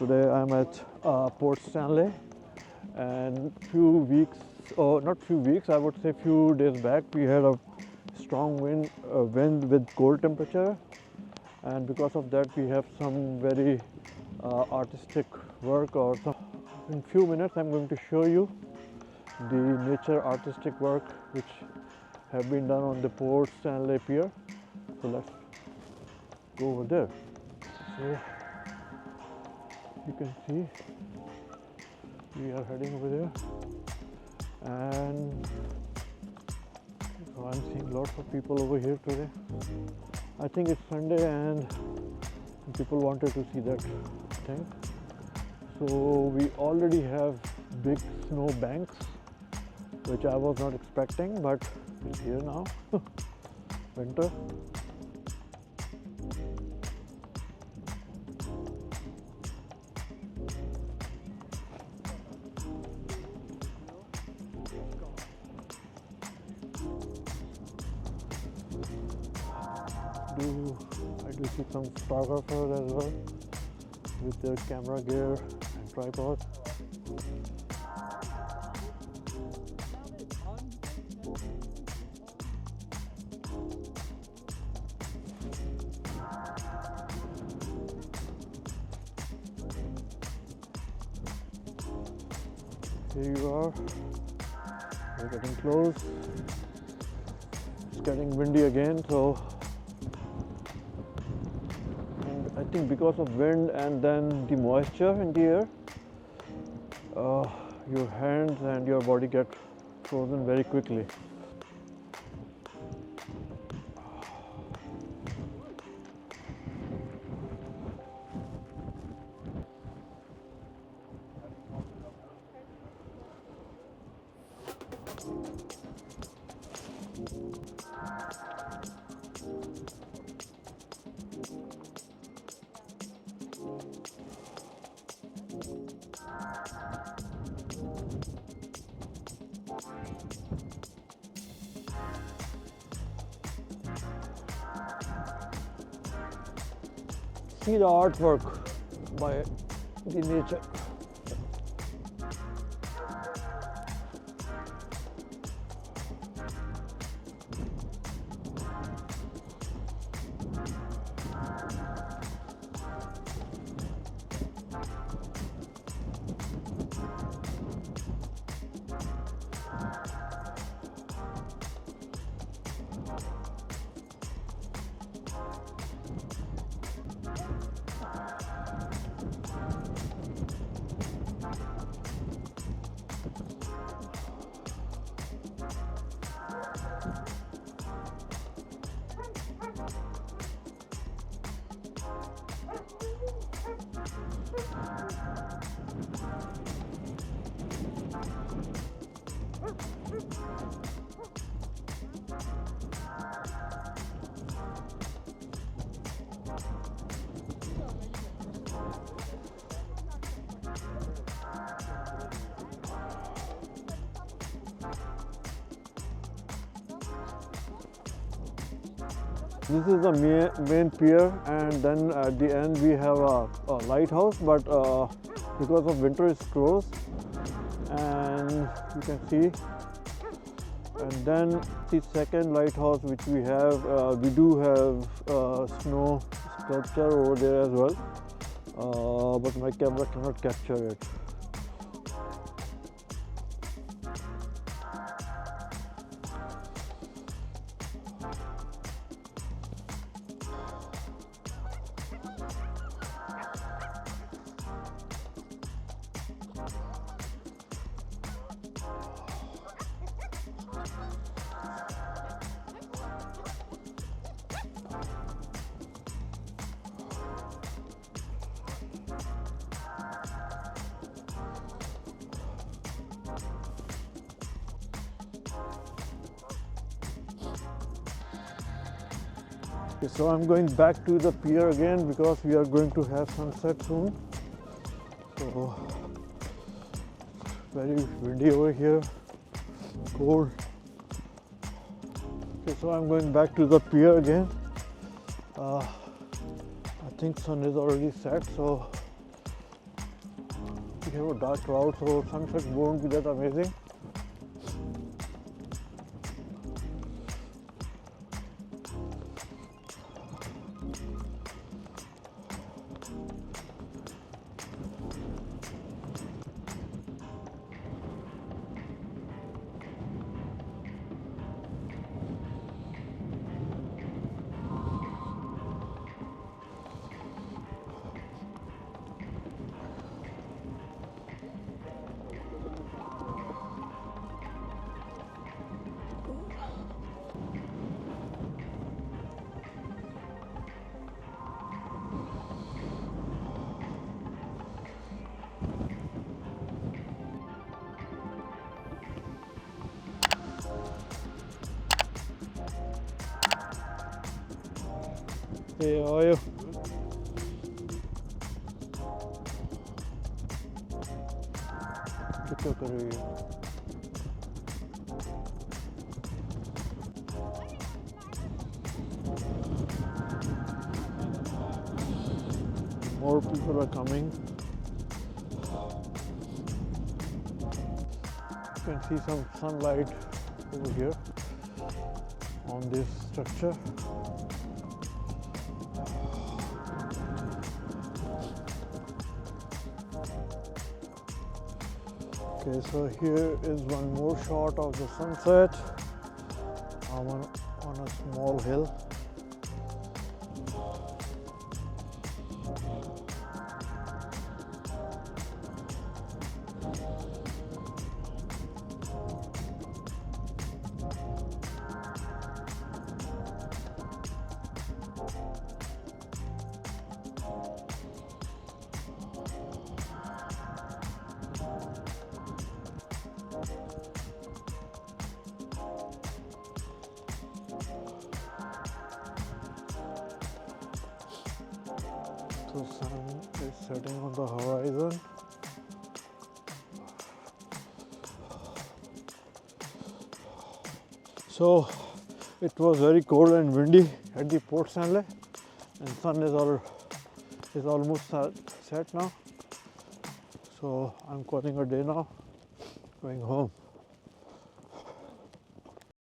Today I'm at Port Stanley, and few weeks, or not few weeks, I would say few days back, we had a strong wind with cold temperature, and because of that we have some very artistic work. Or some, in few minutes I'm going to show you the nature artistic work which have been done on the Port Stanley Pier. So let's go over there. So you can see we are heading over there, and so I'm seeing lots of people over here today. I think it's Sunday and people wanted to see that thing. So we already have big snow banks, which I was not expecting, but it's here now. Winter. I do see some photographers as well with their camera gear and tripod. Here you are. We're getting close. It's getting windy again, so I think because of wind and then the moisture in the air, your hands and your body get frozen very quickly. See the artwork by the nature. This is the main pier, and then at the end we have a lighthouse, but because of winter it's closed, and you can see. And then the second lighthouse which we have, we do have snow sculpture over there as well, but my camera cannot capture it. Okay, so I'm going back to the pier again because we are going to have sunset soon. So very windy over here, cold. Okay, so I'm going back to the pier again. I think sun is already set, so we have a dark cloud, so sunset won't be that amazing. Hey, how are you? क्या कर रही है? More people are coming. You can see some sunlight over here on this structure. Okay, so here is one more shot of the sunset on a small hill. The sun is setting on the horizon. So it was very cold and windy at the Port Stanley, and sun is almost set now. So I'm calling a day now, going home.